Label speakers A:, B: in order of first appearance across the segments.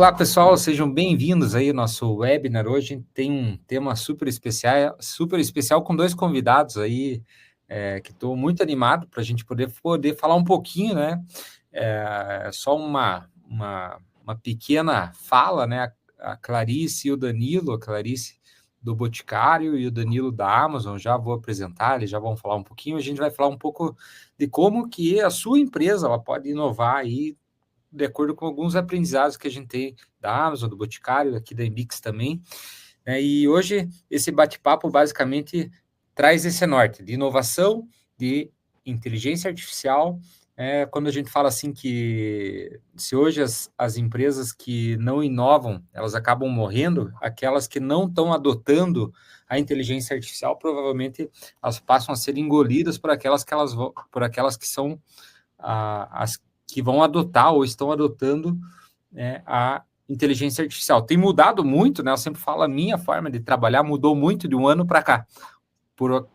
A: Olá, pessoal, sejam bem-vindos aí ao nosso webinar. Hoje a gente tem um tema super especial com dois convidados aí, que estou muito animado para a gente poder falar um pouquinho, né? Só uma pequena fala, né? A Clarice e o Danilo, a Clarice do Boticário e o Danilo da Amazon, já vou apresentar, eles já vão falar um pouquinho. A gente vai falar um pouco de como que a sua empresa ela pode inovar aí de acordo com alguns aprendizados que a gente tem da Amazon, do Boticário, aqui da Embix também. E hoje esse bate-papo basicamente traz esse norte de inovação, de inteligência artificial. Quando a gente fala assim que se hoje as empresas que não inovam, elas acabam morrendo, aquelas que não estão adotando a inteligência artificial, provavelmente elas passam a ser engolidas por aquelas que são as que vão adotar ou estão adotando, né, a inteligência artificial. Tem mudado muito, né? Eu sempre falo, a minha forma de trabalhar mudou muito de um ano para cá,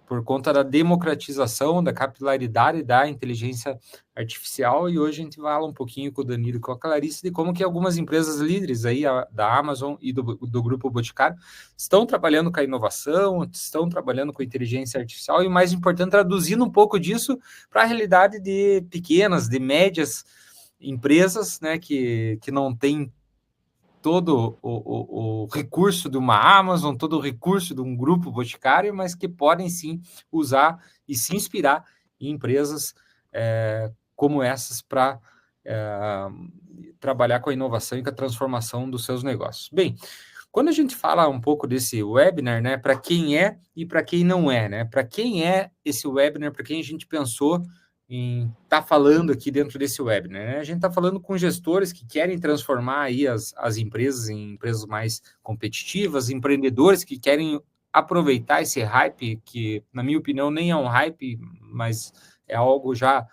A: por conta da democratização, da capilaridade da inteligência artificial, e hoje a gente fala um pouquinho com o Danilo e com a Clarice de como que algumas empresas líderes aí, da Amazon e do Grupo Boticário, estão trabalhando com a inovação, estão trabalhando com a inteligência artificial, e o mais importante, traduzindo um pouco disso para a realidade de pequenas, de médias empresas, né, que não tem todo o recurso de uma Amazon, todo o recurso de um grupo boticário, mas que podem sim usar e se inspirar em empresas como essas para trabalhar com a inovação e com a transformação dos seus negócios. Bem, quando a gente fala um pouco desse webinar, né, para quem é e para quem não é, né? Para quem é esse webinar, para quem a gente pensou em estar falando aqui dentro desse webinar, né? A gente está falando com gestores que querem transformar aí as empresas em empresas mais competitivas, empreendedores que querem aproveitar esse hype, que, na minha opinião, nem é um hype, mas é algo já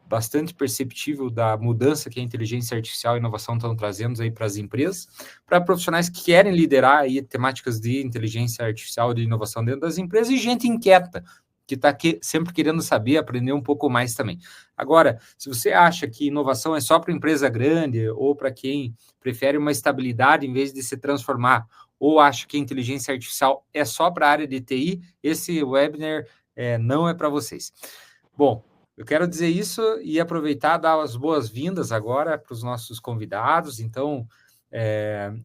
A: bastante perceptível da mudança que a inteligência artificial e a inovação estão trazendo aí para as empresas, para profissionais que querem liderar aí temáticas de inteligência artificial e de inovação dentro das empresas, e gente inquieta, que está sempre querendo saber, aprender um pouco mais também. Agora, se você acha que inovação é só para empresa grande, ou para quem prefere uma estabilidade em vez de se transformar, ou acha que a inteligência artificial é só para a área de TI, esse webinar não é para vocês. Bom, eu quero dizer isso e aproveitar, dar as boas-vindas agora para os nossos convidados. Então,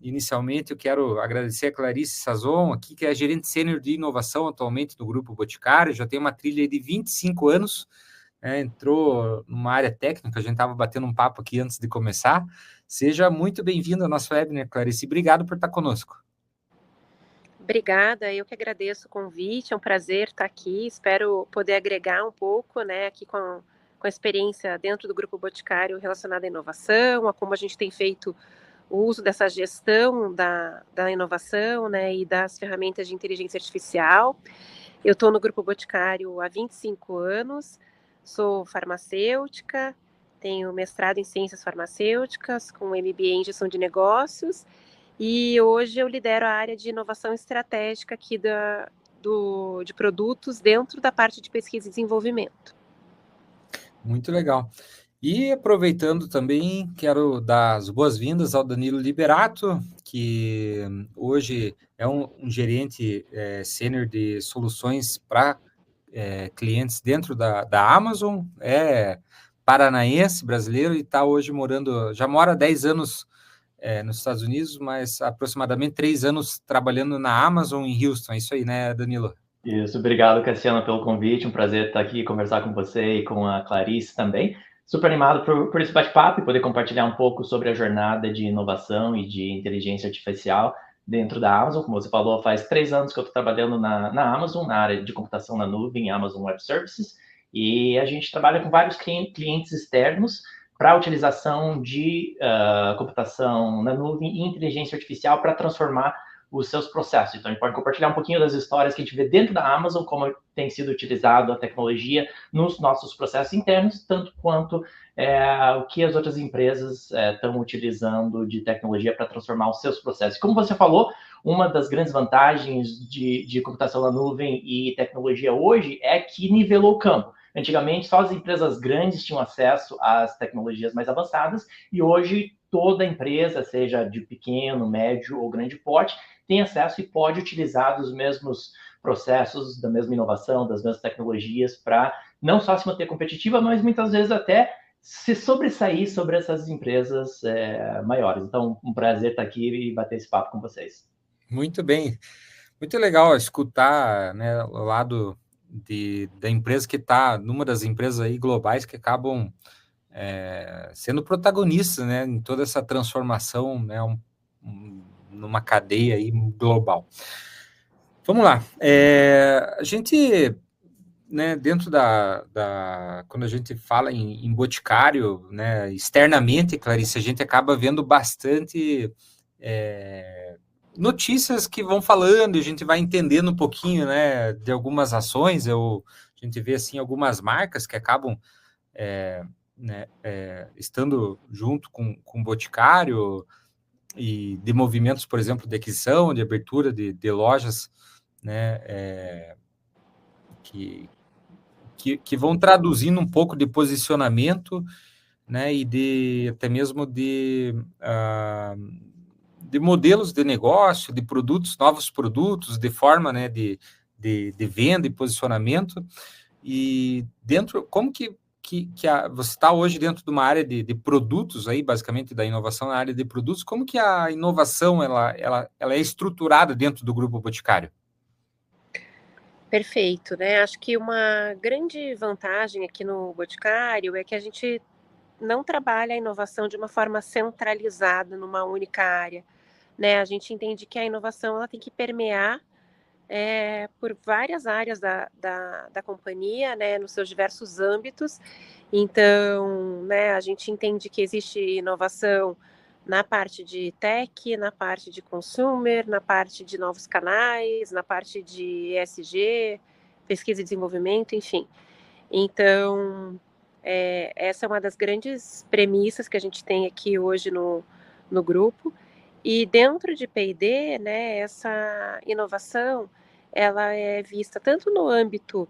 A: inicialmente, eu quero agradecer a Clarice Sazon, aqui, que é a gerente sênior de inovação atualmente do Grupo Boticário, já tem uma trilha de 25 anos, entrou numa área técnica, a gente estava batendo um papo aqui antes de começar. Seja muito bem-vindo ao nosso webinar, Clarice, obrigado por estar conosco.
B: Obrigada, eu que agradeço o convite, é um prazer estar aqui, espero poder agregar um pouco, né, aqui com a experiência dentro do Grupo Boticário relacionada à inovação, a como a gente tem feito o uso dessa gestão da inovação, né, e das ferramentas de inteligência artificial. Eu estou no Grupo Boticário há 25 anos, sou farmacêutica, tenho mestrado em ciências farmacêuticas, com MBA em gestão de negócios, e hoje eu lidero a área de inovação estratégica aqui de produtos dentro da parte de pesquisa e desenvolvimento.
A: Muito legal. E aproveitando também, quero dar as boas-vindas ao Danilo Liberato, que hoje é um gerente sênior de soluções para clientes dentro da Amazon, é paranaense, brasileiro, e está hoje já mora há 10 anos nos Estados Unidos, mas aproximadamente 3 anos trabalhando na Amazon em Houston. É isso aí, né, Danilo?
C: Isso, obrigado, Cassiano, pelo convite. Um prazer estar aqui, conversar com você e com a Clarice também. Super animado por esse bate-papo e poder compartilhar um pouco sobre a jornada de inovação e de inteligência artificial dentro da Amazon. Como você falou, faz 3 anos que eu estou trabalhando na Amazon, na área de computação na nuvem, Amazon Web Services, e a gente trabalha com vários clientes externos para a utilização de computação na nuvem e inteligência artificial para transformar os seus processos. Então, a gente pode compartilhar um pouquinho das histórias que a gente vê dentro da Amazon, como tem sido utilizado a tecnologia nos nossos processos internos, tanto quanto o que as outras empresas estão utilizando de tecnologia para transformar os seus processos. Como você falou, uma das grandes vantagens de computação na nuvem e tecnologia hoje é que nivelou o campo. Antigamente, só as empresas grandes tinham acesso às tecnologias mais avançadas, e hoje toda empresa, seja de pequeno, médio ou grande porte, tem acesso e pode utilizar dos mesmos processos, da mesma inovação, das mesmas tecnologias para não só se manter competitiva, mas muitas vezes até se sobressair sobre essas empresas maiores. Então, um prazer estar aqui e bater esse papo com vocês.
A: Muito bem. Muito legal escutar, né, o lado da empresa que está, numa das empresas aí globais que acabam sendo protagonistas, né, em toda essa transformação, né, numa cadeia aí global. Vamos lá. A gente, né, dentro quando a gente fala em Boticário, né, externamente, Clarice, a gente acaba vendo bastante notícias que vão falando, e a gente vai entendendo um pouquinho, né, de algumas ações. A gente vê assim algumas marcas que acabam né, estando junto com o Boticário, e de movimentos, por exemplo, de aquisição, de abertura de lojas, né, que vão traduzindo um pouco de posicionamento, né, e até mesmo de modelos de negócio, de produtos, novos produtos, de forma, né, de venda e posicionamento. E dentro, como que você está hoje dentro de uma área de produtos aí, basicamente da inovação na área de produtos, como que a inovação ela é estruturada dentro do Grupo Boticário?
B: Perfeito, né? Acho que uma grande vantagem aqui no Boticário é que a gente não trabalha a inovação de uma forma centralizada numa única área, né? A gente entende que a inovação ela tem que permear por várias áreas da companhia, né, nos seus diversos âmbitos. Então, né, a gente entende que existe inovação na parte de tech, na parte de consumer, na parte de novos canais, na parte de ESG, pesquisa e desenvolvimento, enfim. Então, essa é uma das grandes premissas que a gente tem aqui hoje no grupo. E dentro de P&D, né, essa inovação, ela é vista tanto no âmbito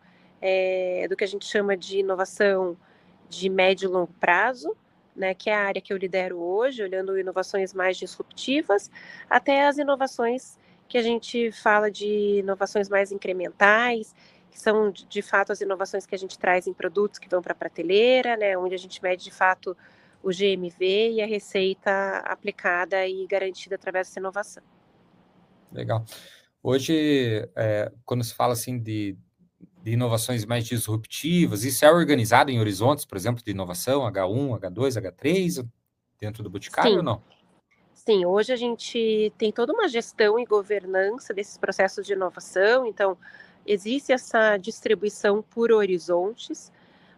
B: do que a gente chama de inovação de médio e longo prazo, né, que é a área que eu lidero hoje, olhando inovações mais disruptivas, até as inovações que a gente fala de inovações mais incrementais, que são, de fato, as inovações que a gente traz em produtos que vão para a prateleira, né, onde a gente mede, de fato, o GMV e a receita aplicada e garantida através dessa inovação.
A: Legal. Hoje, quando se fala assim de inovações mais disruptivas, isso é organizado em horizontes, por exemplo, de inovação, H1, H2, H3, dentro do Boticário ou
B: Sim.
A: não?
B: Sim, hoje a gente tem toda uma gestão e governança desses processos de inovação, então existe essa distribuição por horizontes,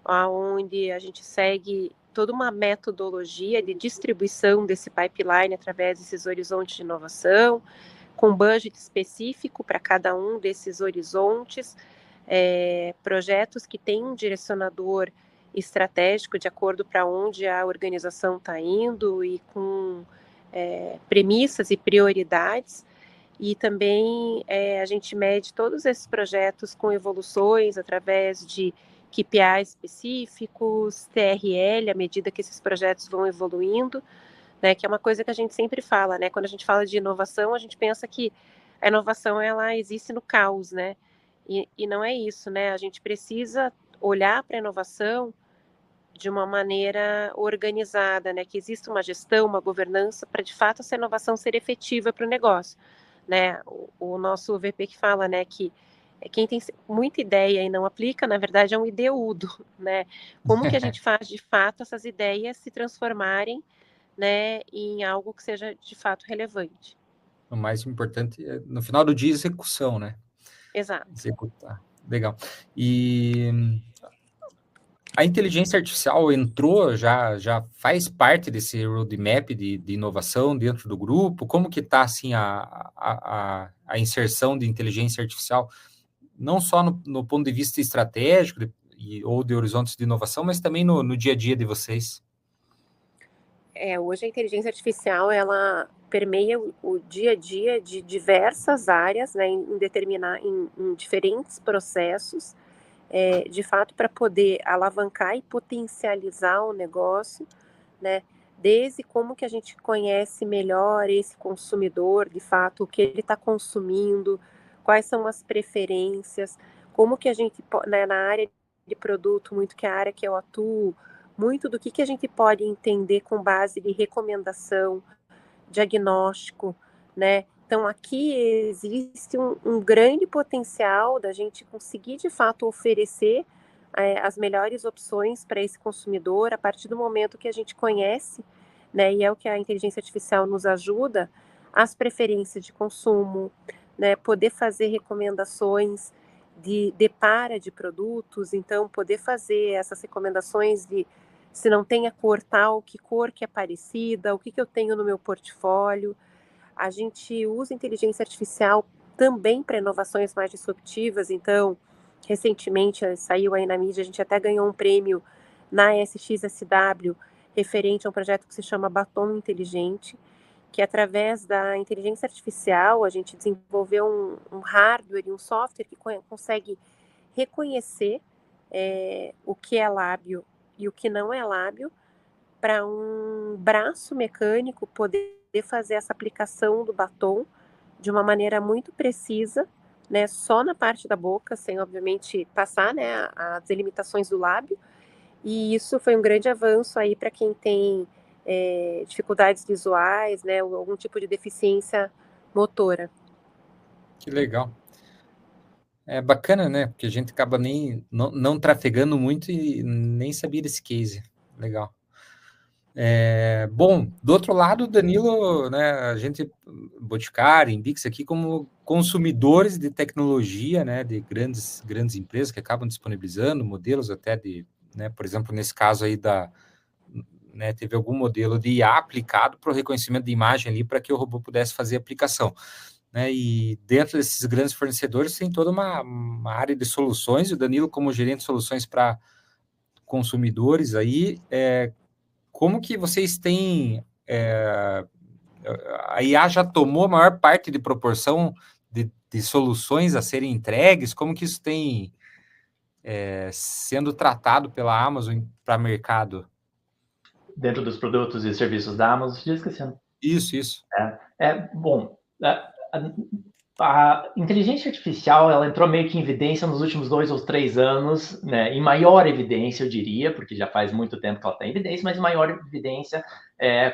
B: onde a gente segue toda uma metodologia de distribuição desse pipeline através desses horizontes de inovação, com budget específico para cada um desses horizontes, projetos que têm um direcionador estratégico de acordo para onde a organização está indo e com premissas e prioridades, e também a gente mede todos esses projetos com evoluções através de KPIs específicos, TRL, à medida que esses projetos vão evoluindo, né, que é uma coisa que a gente sempre fala, né, quando a gente fala de inovação, a gente pensa que a inovação ela existe no caos, né, e não é isso, né, a gente precisa olhar para a inovação de uma maneira organizada, né, que exista uma gestão, uma governança para de fato essa inovação ser efetiva para o negócio, né? O nosso VP que fala, né, que quem tem muita ideia e não aplica, na verdade é um ideudo, né? Como que a gente faz de fato essas ideias se transformarem, né, em algo que seja de fato relevante?
A: O mais importante é, no final do dia, execução, né?
B: Exato.
A: Executar. Legal. E a inteligência artificial entrou, já faz parte desse roadmap de inovação dentro do grupo? Como que está assim, a inserção de inteligência artificial, não só no ponto de vista estratégico ou de horizontes de inovação, mas também no dia a dia de vocês?
B: Hoje a inteligência artificial ela permeia o dia a dia de diversas áreas, né, em diferentes processos, de fato para poder alavancar e potencializar o negócio, né, desde como que a gente conhece melhor esse consumidor, de fato, o que ele está consumindo, quais são as preferências, como que a gente, né, na área de produto, muito que é a área que eu atuo, muito do que a gente pode entender com base de recomendação, diagnóstico, né? Então, aqui existe um grande potencial da gente conseguir, de fato, oferecer as melhores opções para esse consumidor a partir do momento que a gente conhece, né? E é o que a inteligência artificial nos ajuda, as preferências de consumo, né? Poder fazer recomendações de para de produtos, então poder fazer essas recomendações de se não tem a cor tal, que cor que é parecida, o que eu tenho no meu portfólio. A gente usa inteligência artificial também para inovações mais disruptivas, então, recentemente saiu aí na mídia, a gente até ganhou um prêmio na SXSW, referente a um projeto que se chama Batom Inteligente, que através da inteligência artificial a gente desenvolveu um hardware e um software que consegue reconhecer o que é lábio e o que não é lábio, para um braço mecânico poder fazer essa aplicação do batom de uma maneira muito precisa, né, só na parte da boca, sem obviamente passar, né, as delimitações do lábio. E isso foi um grande avanço aí para quem tem dificuldades visuais, né, ou algum tipo de deficiência motora.
A: Que legal. É bacana, né? Porque a gente acaba não trafegando muito e nem sabia desse case. Legal. Bom, do outro lado, Danilo, né, a gente, Boticário, Embix aqui como consumidores de tecnologia, né, de grandes empresas que acabam disponibilizando modelos até de, né, por exemplo, nesse caso aí né, teve algum modelo de IA aplicado para o reconhecimento de imagem ali para que o robô pudesse fazer a aplicação. Né, e dentro desses grandes fornecedores tem toda uma área de soluções, e o Danilo como gerente de soluções para consumidores aí, como que vocês têm... a IA já tomou a maior parte de proporção de soluções a serem entregues? Como que isso tem sendo tratado pela Amazon para mercado?
C: Dentro dos produtos e serviços da Amazon, diz que assim,
A: Isso.
C: bom, a inteligência artificial, ela entrou meio que em evidência nos últimos 2 ou 3 anos, né, em maior evidência, eu diria, porque já faz muito tempo que ela está em evidência, mas em maior evidência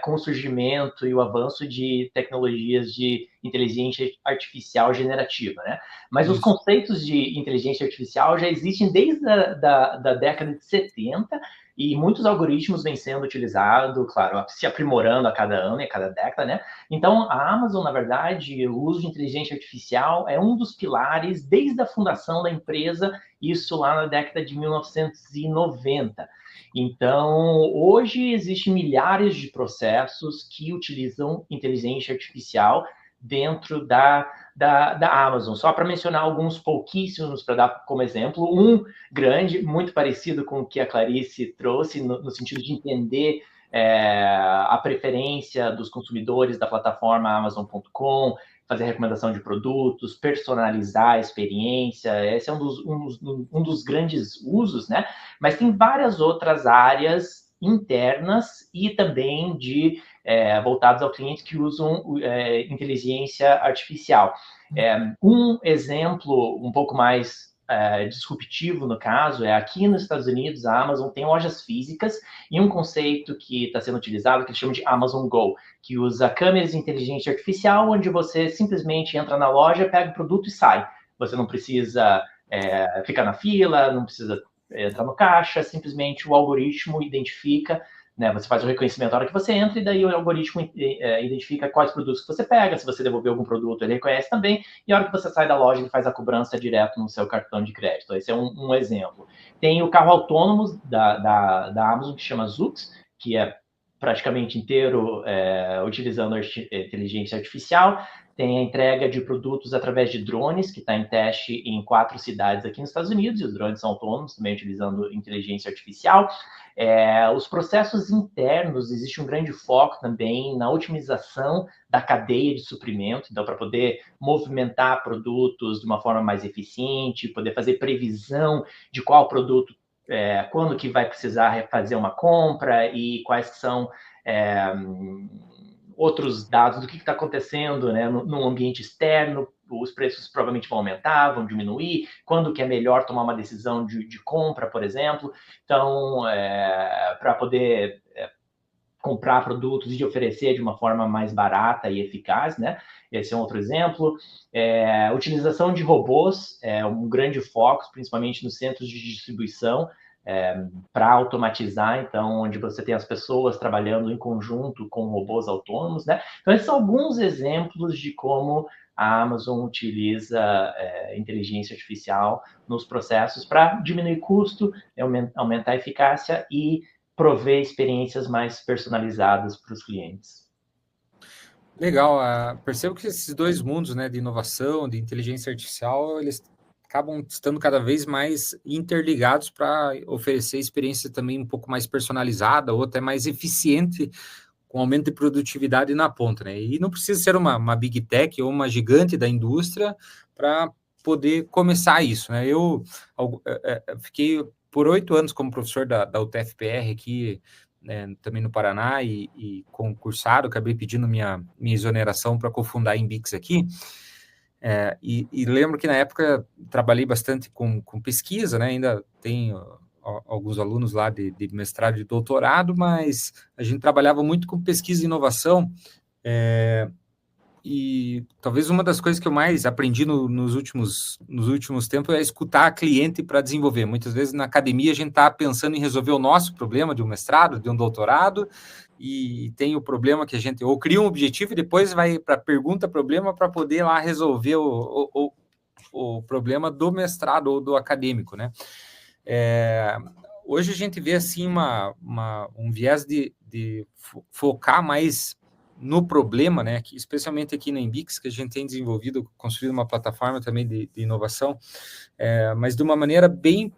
C: com o surgimento e o avanço de tecnologias de inteligência artificial generativa, né? Mas os conceitos de inteligência artificial já existem desde da década de 70, e muitos algoritmos vêm sendo utilizados, claro, se aprimorando a cada ano e a cada década, né? Então, a Amazon, na verdade, o uso de inteligência artificial é um dos pilares desde a fundação da empresa, isso lá na década de 1990. Então, hoje existem milhares de processos que utilizam inteligência artificial dentro da Amazon. Só para mencionar alguns pouquíssimos, para dar como exemplo, um grande, muito parecido com o que a Clarice trouxe, no sentido de entender a preferência dos consumidores da plataforma Amazon.com, fazer recomendação de produtos, personalizar a experiência, esse é um dos grandes usos, né? Mas tem várias outras áreas internas e também voltados ao cliente que usam inteligência artificial. Um exemplo um pouco mais disruptivo, no caso, aqui nos Estados Unidos, a Amazon tem lojas físicas e um conceito que está sendo utilizado que eles chamam de Amazon Go, que usa câmeras de inteligência artificial, onde você simplesmente entra na loja, pega o produto e sai. Você não precisa ficar na fila, não precisa entrar no caixa, simplesmente o algoritmo identifica, né, você faz o reconhecimento na hora que você entra, e daí o algoritmo identifica quais produtos que você pega, se você devolver algum produto, ele reconhece também, e a hora que você sai da loja, ele faz a cobrança direto no seu cartão de crédito. Esse é um exemplo. Tem o carro autônomo da Amazon, que chama Zoox, que é praticamente inteiro utilizando a inteligência artificial. Tem a entrega de produtos através de drones, que está em teste em 4 cidades aqui nos Estados Unidos, e os drones são autônomos, também utilizando inteligência artificial. Os processos internos, existe um grande foco também na otimização da cadeia de suprimento, então, para poder movimentar produtos de uma forma mais eficiente, poder fazer previsão de qual produto, quando que vai precisar fazer uma compra e quais são outros dados do que está acontecendo, né, no ambiente externo, os preços provavelmente vão aumentar, vão diminuir, quando que é melhor tomar uma decisão de compra, por exemplo. Então, para poder comprar produtos e de oferecer de uma forma mais barata e eficaz, né? Esse é um outro exemplo. Utilização de robôs é um grande foco, principalmente nos centros de distribuição, para automatizar, então, onde você tem as pessoas trabalhando em conjunto com robôs autônomos, né? Então, esses são alguns exemplos de como a Amazon utiliza inteligência artificial nos processos para diminuir custo, aumentar a eficácia e prover experiências mais personalizadas para os clientes.
A: Legal, percebo que esses dois mundos, né, de inovação, de inteligência artificial, eles acabam estando cada vez mais interligados para oferecer experiência também um pouco mais personalizada ou até mais eficiente, com aumento de produtividade na ponta, né? E não precisa ser uma big tech ou uma gigante da indústria para poder começar isso, né? Eu fiquei por 8 anos como professor da UTFPR aqui, né, também no Paraná, e concursado, acabei pedindo minha exoneração para cofundar a Embix aqui. E lembro que na época trabalhei bastante com pesquisa, né? Ainda tenho alguns alunos lá de mestrado e doutorado, mas a gente trabalhava muito com pesquisa e inovação, e talvez uma das coisas que eu mais aprendi nos últimos tempos é escutar cliente para desenvolver. Muitas vezes na academia a gente está pensando em resolver o nosso problema de um mestrado, de um doutorado, e tem o problema que a gente ou cria um objetivo e depois vai para pergunta problema para poder lá resolver o problema do mestrado ou do acadêmico, né? Hoje a gente vê assim um viés de focar mais no problema, né? Especialmente aqui na Embix, que a gente tem desenvolvido, construído uma plataforma também de inovação, mas de uma maneira bem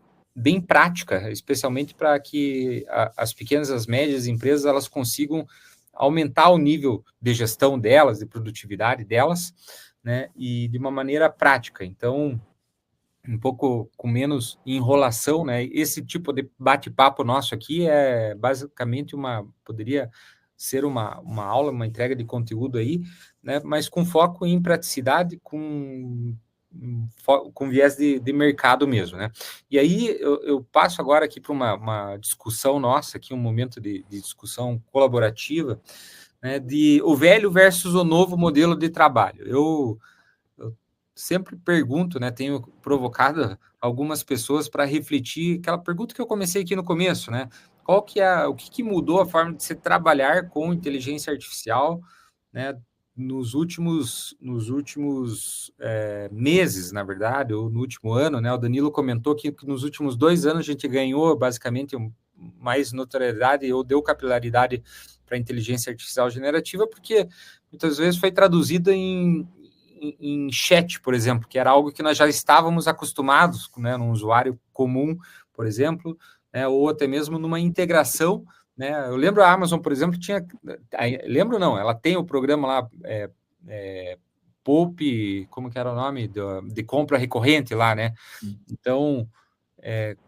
A: prática, especialmente para que as pequenas e as médias empresas elas consigam aumentar o nível de gestão delas, de produtividade delas, né? E de uma maneira prática. Então, um pouco com menos enrolação, né? Esse tipo de bate-papo nosso aqui é basicamente poderia ser uma aula, uma entrega de conteúdo aí, né? Mas com foco em praticidade, com viés de mercado mesmo, né? E aí eu passo agora aqui para uma discussão nossa, aqui um momento de discussão colaborativa, né? De o velho versus o novo modelo de trabalho. Eu sempre pergunto, né? Tenho provocado algumas pessoas para refletir aquela pergunta que eu comecei aqui no começo, né? O que mudou a forma de se trabalhar com inteligência artificial, né? Nos últimos meses, na verdade, ou no último ano, né? O Danilo comentou que nos últimos 2 anos a gente ganhou basicamente mais notoriedade ou deu capilaridade para a inteligência artificial generativa, porque muitas vezes foi traduzida em chat, por exemplo, que era algo que nós já estávamos acostumados, né, num usuário comum, por exemplo, né, ou até mesmo numa integração, né? Eu lembro a Amazon, por exemplo, lembro não, ela tem o programa lá, Poupe, como que era o nome, de compra recorrente lá, né? Então,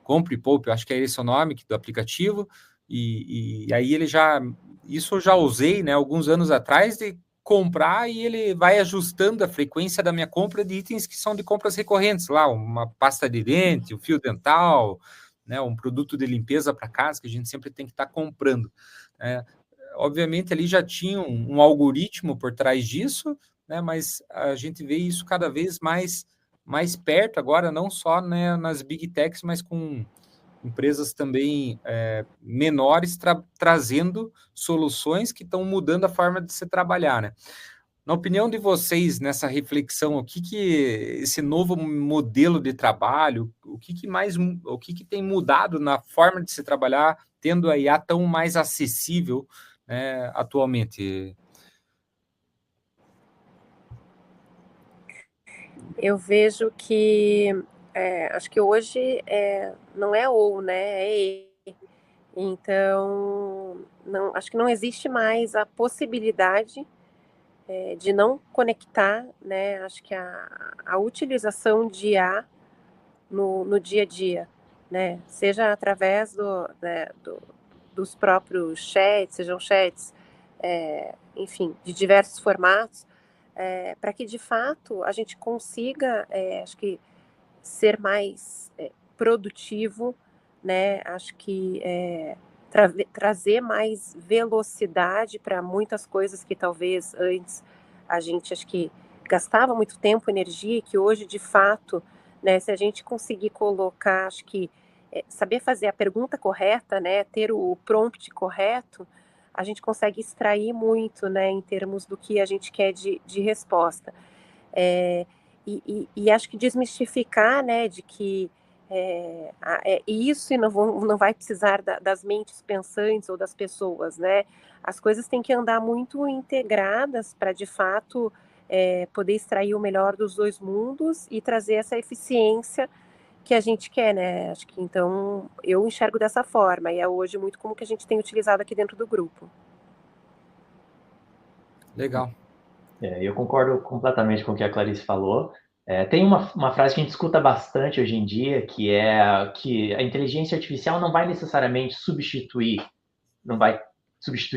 A: Compre e Poupe, eu acho que é esse o nome do aplicativo, e aí isso eu já usei, né, alguns anos atrás, de comprar, e ele vai ajustando a frequência da minha compra de itens que são de compras recorrentes, lá, uma pasta de dente, um fio dental, né, um produto de limpeza para casa, que a gente sempre tem que estar comprando. Obviamente, ali já tinha um algoritmo por trás disso, né, mas a gente vê isso cada vez mais perto agora, não só, né, nas big techs, mas com empresas também menores trazendo soluções que estão mudando a forma de se trabalhar, né? Na opinião de vocês, nessa reflexão, o que esse novo modelo de trabalho, o que tem mudado na forma de se trabalhar, tendo a IA tão mais acessível, né, atualmente?
B: Eu vejo que acho que hoje não é ou, né? É e. Então, acho que não existe mais a possibilidade de não conectar, né? Acho que a utilização de IA no dia a dia, né? Seja através dos próprios chats, sejam chats, enfim, de diversos formatos, para que de fato a gente consiga, acho que, ser mais produtivo, né? Acho que trazer mais velocidade para muitas coisas que talvez antes a gente, acho que, gastava muito tempo, energia, e que hoje, de fato, né, se a gente conseguir colocar, acho que, saber fazer a pergunta correta, né, ter o prompt correto, a gente consegue extrair muito, né, em termos do que a gente quer de resposta. E acho que desmistificar, né, de que isso, e não vai precisar das mentes pensantes ou das pessoas, né? As coisas têm que andar muito integradas para, de fato, poder extrair o melhor dos dois mundos e trazer essa eficiência que a gente quer, né? Acho que, então, eu enxergo dessa forma, e é hoje muito como que a gente tem utilizado aqui dentro do grupo.
A: Legal.
C: Eu concordo completamente com o que a Clarice falou. Tem uma frase que a gente escuta bastante hoje em dia, que é que a inteligência artificial não vai necessariamente substituir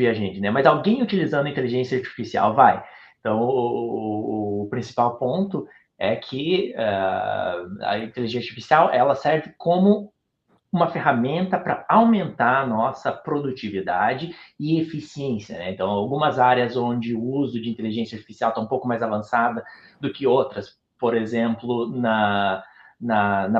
C: a gente, né? Mas alguém utilizando a inteligência artificial vai. Então, o principal ponto é que a inteligência artificial, ela serve como uma ferramenta para aumentar a nossa produtividade e eficiência, né? Então, algumas áreas onde o uso de inteligência artificial está um pouco mais avançada do que outras, por exemplo, na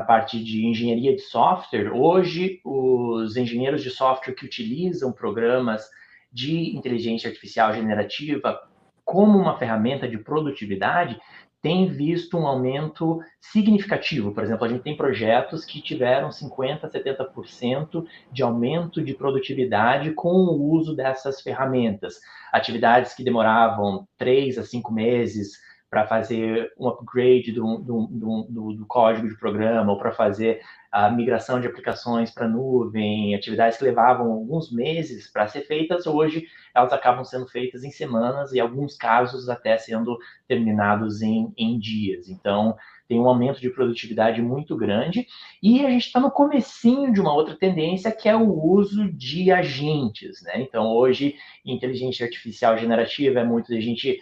C: parte de engenharia de software, hoje os engenheiros de software que utilizam programas de inteligência artificial generativa como uma ferramenta de produtividade tem visto um aumento significativo. Por exemplo, a gente tem projetos que tiveram 50%, 70% de aumento de produtividade com o uso dessas ferramentas. Atividades que demoravam 3 a 5 meses para fazer um upgrade do código de programa ou para fazer a migração de aplicações para nuvem, atividades que levavam alguns meses para ser feitas, hoje elas acabam sendo feitas em semanas e, em alguns casos, até sendo terminados em dias. Então, tem um aumento de produtividade muito grande e a gente está no comecinho de uma outra tendência, que é o uso de agentes, né? Então, hoje, inteligência artificial generativa é muito de a gente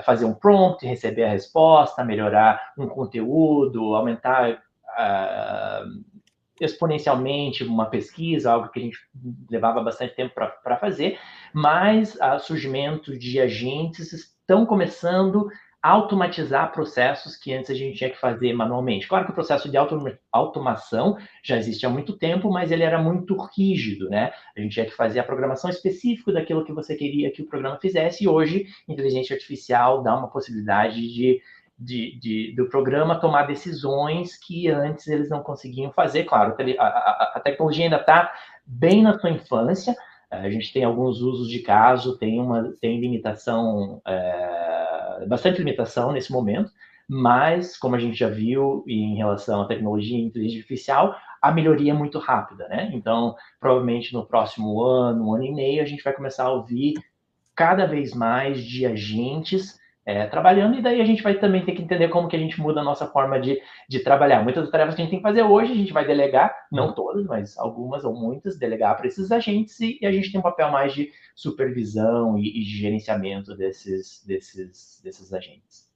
C: fazer um prompt, receber a resposta, melhorar um conteúdo, aumentar exponencialmente uma pesquisa, algo que a gente levava bastante tempo para fazer, mas o surgimento de agentes estão começando a automatizar processos que antes a gente tinha que fazer manualmente. Claro que o processo de automação já existe há muito tempo, mas ele era muito rígido, né? A gente tinha que fazer a programação específica daquilo que você queria que o programa fizesse, e hoje a inteligência artificial dá uma possibilidade do programa tomar decisões que antes eles não conseguiam fazer. Claro, a tecnologia ainda está bem na sua infância, a gente tem alguns usos de caso, tem limitação, bastante limitação nesse momento, mas, como a gente já viu em relação à tecnologia e inteligência artificial, a melhoria é muito rápida, né? Então, provavelmente no próximo ano, 1 ano e meio, a gente vai começar a ouvir cada vez mais de agentes trabalhando, e daí a gente vai também ter que entender como que a gente muda a nossa forma de trabalhar. Muitas das tarefas que a gente tem que fazer hoje, a gente vai delegar, não todas, mas algumas ou muitas, delegar para esses agentes, e a gente tem um papel mais de supervisão e de gerenciamento desses agentes.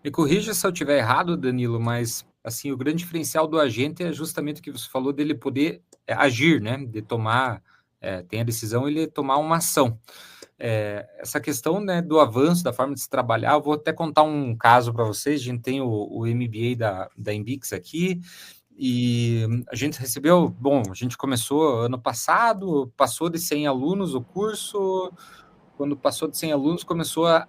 A: Me corrija se eu estiver errado, Danilo, mas assim, o grande diferencial do agente é justamente o que você falou, dele poder agir, né? De tomar, tem a decisão, ele tomar uma ação. Essa questão, né, do avanço, da forma de se trabalhar, eu vou até contar um caso para vocês. A gente tem o MBA da Embix aqui, e a gente recebeu, a gente começou ano passado, passou de 100 alunos o curso. Quando passou de 100 alunos, começou a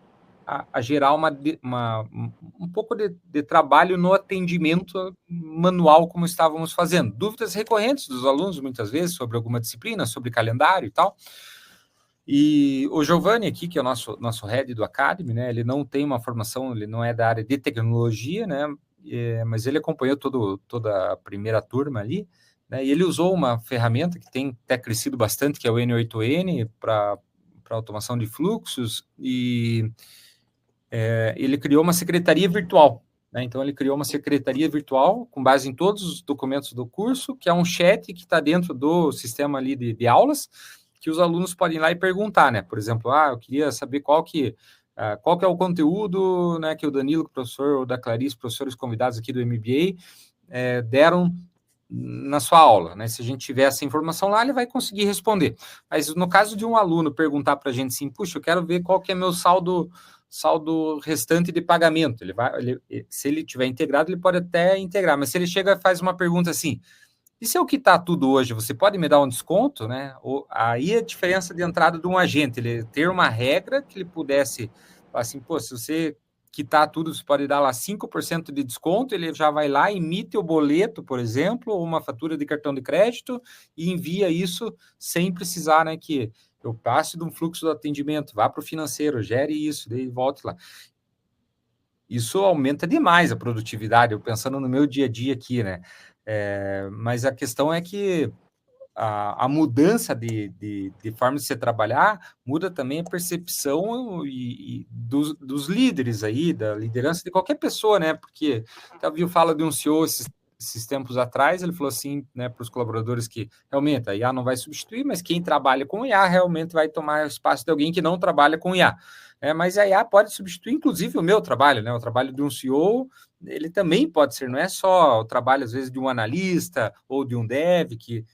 A: gerar um pouco de trabalho no atendimento manual, como estávamos fazendo. Dúvidas recorrentes dos alunos, muitas vezes, sobre alguma disciplina, sobre calendário e tal. E o Giovanni aqui, que é o nosso head do Academy, né, ele não tem uma formação, ele não é da área de tecnologia, né, mas ele acompanhou toda a primeira turma ali, né, e ele usou uma ferramenta que tem até crescido bastante, que é o N8N, para automação de fluxos, e ele criou uma secretaria virtual, né? Então, ele criou uma secretaria virtual com base em todos os documentos do curso, que é um chat que está dentro do sistema ali de aulas, que os alunos podem ir lá e perguntar, né? Por exemplo, eu queria saber qual que é o conteúdo, né, que o Danilo, o professor, ou da Clarice, professores convidados aqui do MBA, deram na sua aula, né? Se a gente tiver essa informação lá, ele vai conseguir responder. Mas no caso de um aluno perguntar para a gente assim, puxa, eu quero ver qual que é meu saldo restante de pagamento. Se ele tiver integrado, ele pode até integrar, mas se ele chega e faz uma pergunta assim, e se eu quitar tudo hoje, você pode me dar um desconto, né? Aí a diferença de entrada de um agente, ele ter uma regra que ele pudesse falar assim, pô, se você quitar tudo, você pode dar lá 5% de desconto, ele já vai lá, emite o boleto, por exemplo, ou uma fatura de cartão de crédito e envia isso sem precisar, né, que eu passe de um fluxo do atendimento, vá para o financeiro, gere isso, daí volte lá. Isso aumenta demais a produtividade, eu pensando no meu dia a dia aqui, né? Mas a questão é que a mudança de forma de se trabalhar muda também a percepção dos líderes aí, da liderança de qualquer pessoa, né? Porque eu vi fala de um CEO esses tempos atrás, ele falou assim, né, para os colaboradores que realmente a IA não vai substituir, mas quem trabalha com IA realmente vai tomar o espaço de alguém que não trabalha com IA. Mas a IA pode substituir, inclusive, o meu trabalho, né? O trabalho de um CEO, ele também pode ser, não é só o trabalho, às vezes, de um analista ou de um dev que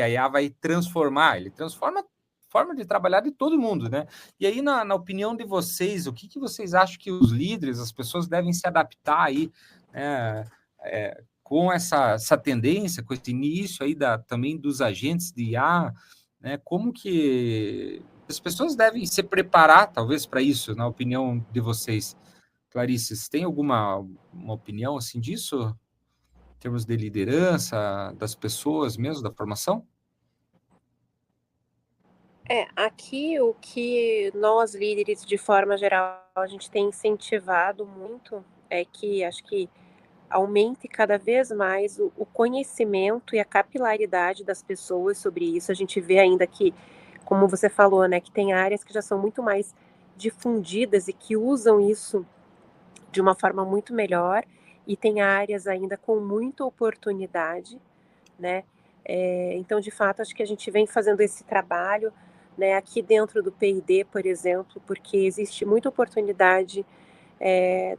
A: a IA vai transformar, ele transforma a forma de trabalhar de todo mundo, né? E aí, na opinião de vocês, o que vocês acham que os líderes, as pessoas devem se adaptar aí, né, com essa tendência, com esse início aí também dos agentes de IA, né? Como que as pessoas devem se preparar, talvez, para isso, na opinião de vocês? Clarice, você tem uma opinião assim disso? Em termos de liderança, das pessoas mesmo, da formação?
B: Aqui o que nós líderes, de forma geral, a gente tem incentivado muito é que acho que aumente cada vez mais o conhecimento e a capilaridade das pessoas sobre isso. A gente vê ainda que, como você falou, né, que tem áreas que já são muito mais difundidas e que usam isso de uma forma muito melhor, e tem áreas ainda com muita oportunidade, né? Então, de fato, acho que a gente vem fazendo esse trabalho, né, aqui dentro do P&D, por exemplo, porque existe muita oportunidade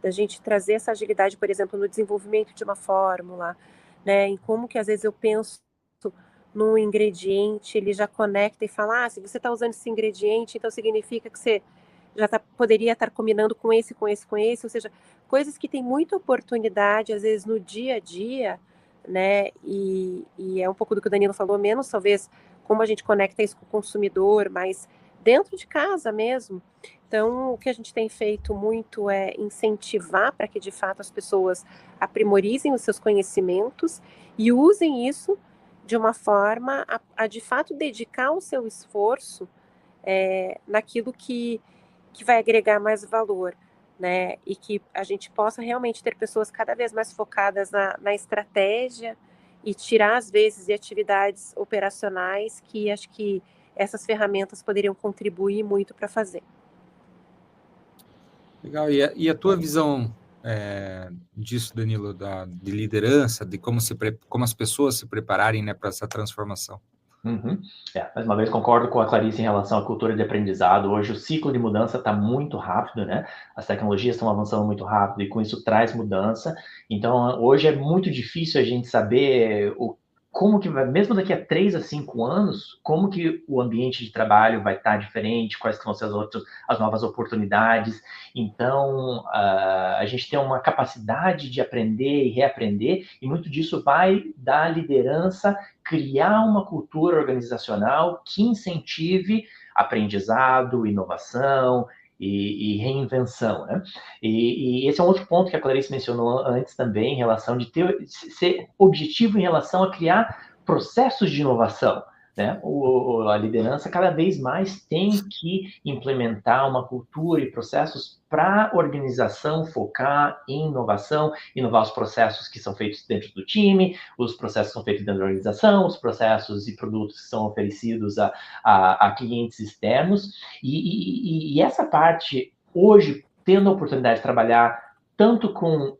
B: da gente trazer essa agilidade, por exemplo, no desenvolvimento de uma fórmula, né, em como que às vezes eu penso num ingrediente, ele já conecta e fala, se você está usando esse ingrediente, então significa que você já poderia estar combinando com esse, ou seja, coisas que tem muita oportunidade, às vezes, no dia a dia, né, e é um pouco do que o Danilo falou, menos talvez como a gente conecta isso com o consumidor, mas dentro de casa mesmo. Então, o que a gente tem feito muito é incentivar para que, de fato, as pessoas aprimorizem os seus conhecimentos e usem isso de uma forma a de fato, dedicar o seu esforço naquilo que vai agregar mais valor, né? E que a gente possa realmente ter pessoas cada vez mais focadas na estratégia e tirar, às vezes, de atividades operacionais que acho que essas ferramentas poderiam contribuir muito para fazer.
A: Legal. E a tua visão disso, Danilo, de liderança, de como as pessoas se prepararem, né, para essa transformação?
C: Uhum. Mais uma vez concordo com a Clarice em relação à cultura de aprendizado. Hoje o ciclo de mudança está muito rápido, né? As tecnologias estão avançando muito rápido e com isso traz mudança. Então hoje é muito difícil a gente saber como que vai, mesmo daqui a 3 a 5 anos, como que o ambiente de trabalho vai estar diferente, quais que vão ser as novas oportunidades. Então a gente tem uma capacidade de aprender e reaprender, e muito disso vai da liderança criar uma cultura organizacional que incentive aprendizado, inovação e reinvenção, né? E esse é um outro ponto que a Clarice mencionou antes também, em relação de ser objetivo em relação a criar processos de inovação, né? A liderança cada vez mais tem que implementar uma cultura e processos para a organização focar em inovação, inovar os processos que são feitos dentro do time, os processos que são feitos dentro da organização, os processos e produtos que são oferecidos a clientes externos. E essa parte, hoje, tendo a oportunidade de trabalhar tanto com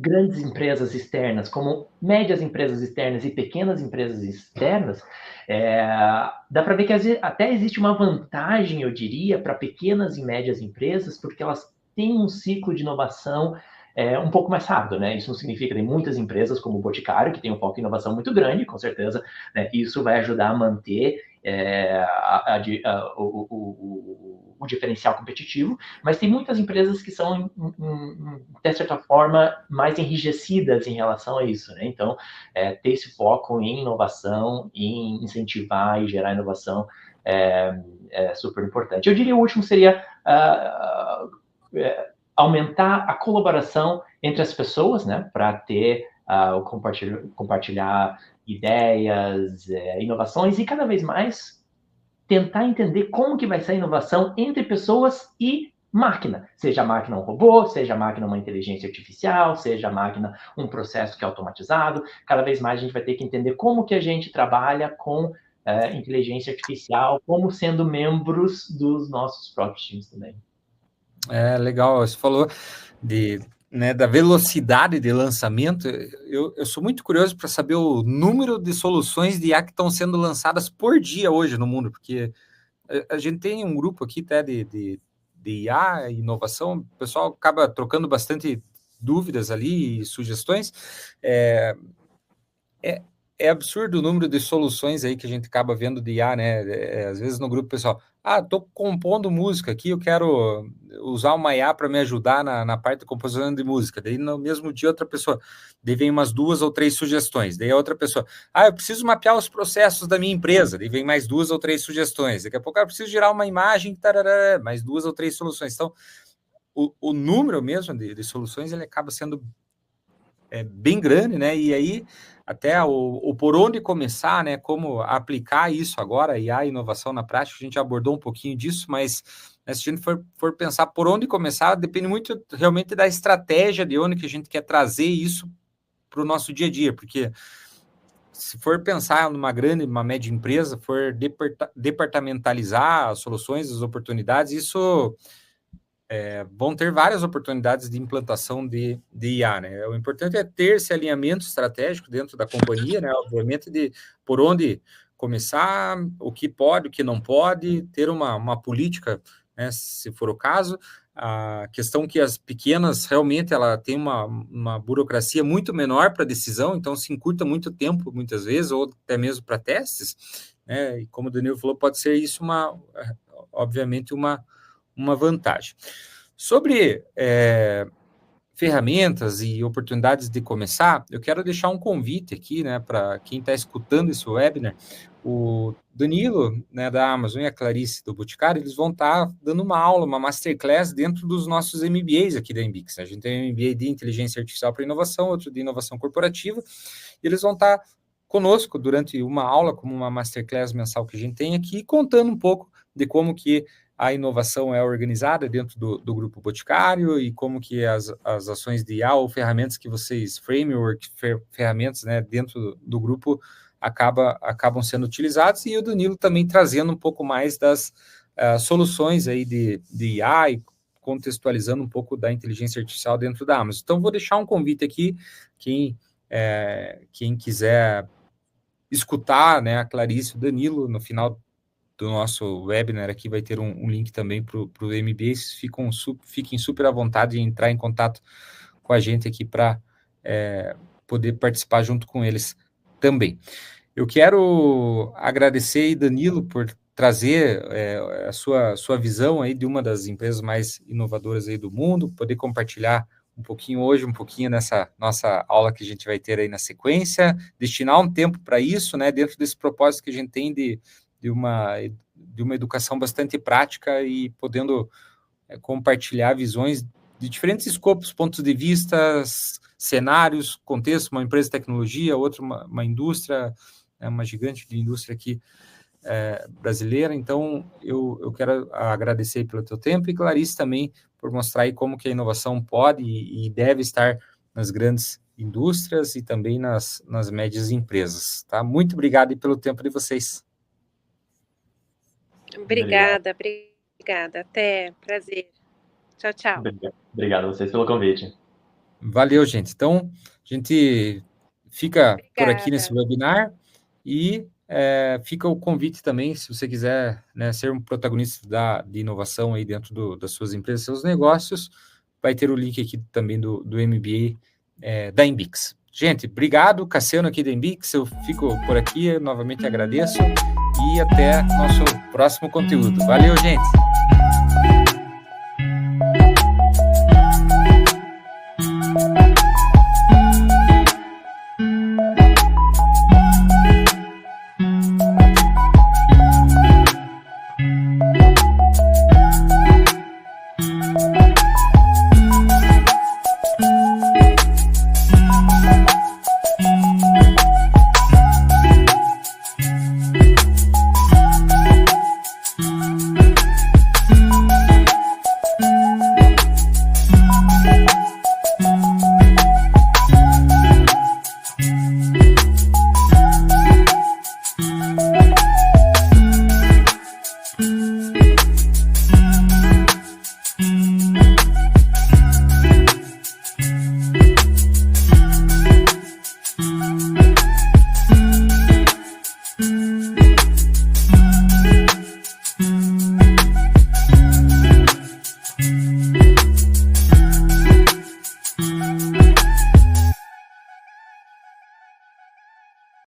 C: grandes empresas externas, como médias empresas externas e pequenas empresas externas, dá para ver que até existe uma vantagem, eu diria, para pequenas e médias empresas, porque elas têm um ciclo de inovação um pouco mais rápido, né? Isso não significa que tem muitas empresas como o Boticário, que tem um foco em inovação muito grande, com certeza, né? Isso vai ajudar a manter o diferencial competitivo, mas tem muitas empresas que são, de certa forma, mais enrijecidas em relação a isso, né? Então, ter esse foco em inovação, em incentivar e gerar inovação é super importante. Eu diria o último seria aumentar a colaboração entre as pessoas, né? Para ter o compartilhar ideias, inovações e cada vez mais tentar entender como que vai ser a inovação entre pessoas e máquina, seja a máquina um robô, seja a máquina uma inteligência artificial, seja a máquina um processo que é automatizado. Cada vez mais a gente vai ter que entender como que a gente trabalha com inteligência artificial, como sendo membros dos nossos próprios times também.
A: Legal, você falou da velocidade de lançamento. Eu sou muito curioso para saber o número de soluções de IA que estão sendo lançadas por dia hoje no mundo, porque a gente tem um grupo aqui até de IA, inovação, o pessoal acaba trocando bastante dúvidas ali e sugestões. É absurdo o número de soluções aí que a gente acaba vendo de IA, né? Às vezes no grupo pessoal, tô compondo música aqui, eu quero usar uma IA para me ajudar na parte de composição de música. Daí no mesmo dia outra pessoa, daí vem umas 2 ou 3 sugestões. Daí a outra pessoa, eu preciso mapear os processos da minha empresa. Daí vem mais 2 ou 3 sugestões. Daqui a pouco eu preciso gerar uma imagem, tarará, mais 2 ou 3 soluções. Então, o número mesmo de soluções, ele acaba sendo bem grande, né? E aí até o por onde começar, né? Como aplicar isso agora, IA, inovação na prática, a gente abordou um pouquinho disso, mas se a gente for pensar por onde começar, depende muito realmente da estratégia de onde que a gente quer trazer isso para o nosso dia a dia, porque se for pensar numa grande, uma média empresa, for departamentalizar as soluções, as oportunidades, isso vão ter várias oportunidades de implantação de IA, né? O importante é ter esse alinhamento estratégico dentro da companhia, né? Obviamente, de por onde começar, o que pode, o que não pode, ter uma política, né, se for o caso. A questão que as pequenas, realmente, ela tem uma burocracia muito menor para decisão, então se encurta muito tempo, muitas vezes, ou até mesmo para testes, né? E como o Danilo falou, pode ser isso obviamente, uma vantagem. Sobre ferramentas e oportunidades de começar, eu quero deixar um convite aqui, né, para quem está escutando esse webinar. O Danilo, né, da Amazon, e a Clarice do Boticário, eles vão estar dando uma aula, uma masterclass dentro dos nossos MBAs aqui da Embix. A gente tem um MBA de Inteligência Artificial para Inovação, outro de Inovação Corporativa, e eles vão estar conosco durante uma aula, como uma masterclass mensal que a gente tem aqui, contando um pouco de como que a inovação é organizada dentro do Grupo Boticário e como que as ações de IA ou ferramentas que vocês, ferramentas, né, dentro do grupo acabam sendo utilizadas, e o Danilo também trazendo um pouco mais das soluções aí de IA e contextualizando um pouco da inteligência artificial dentro da Amazon. Então, vou deixar um convite aqui, quem quiser escutar, né, a Clarice e o Danilo, no final do nosso webinar aqui vai ter um link também para o MBA. Fiquem super à vontade de entrar em contato com a gente aqui para poder participar junto com eles também. Eu quero agradecer, Danilo, por trazer a sua visão aí de uma das empresas mais inovadoras aí do mundo, poder compartilhar um pouquinho hoje, um pouquinho nessa nossa aula que a gente vai ter aí na sequência, destinar um tempo para isso, né, dentro desse propósito que a gente tem de uma educação bastante prática e podendo compartilhar visões de diferentes escopos, pontos de vista, cenários, contextos, uma empresa de tecnologia, outra uma indústria, uma gigante de indústria aqui brasileira. Então, eu quero agradecer pelo teu tempo, e Clarice também por mostrar aí como que a inovação pode e deve estar nas grandes indústrias e também nas médias empresas. Tá? Muito obrigado pelo tempo de vocês.
B: Obrigada. Até. Prazer. Tchau.
C: Obrigado a vocês pelo convite.
A: Valeu, gente. Então, a gente fica por aqui nesse
B: Obrigada.
A: webinar e fica o convite também, se você quiser, né, ser um protagonista de inovação aí dentro das suas empresas, seus negócios, vai ter o link aqui também do MBA da Embix. Gente, obrigado, Cassiano aqui da Embix, eu fico por aqui, eu novamente agradeço e até nosso próximo conteúdo. Valeu, gente!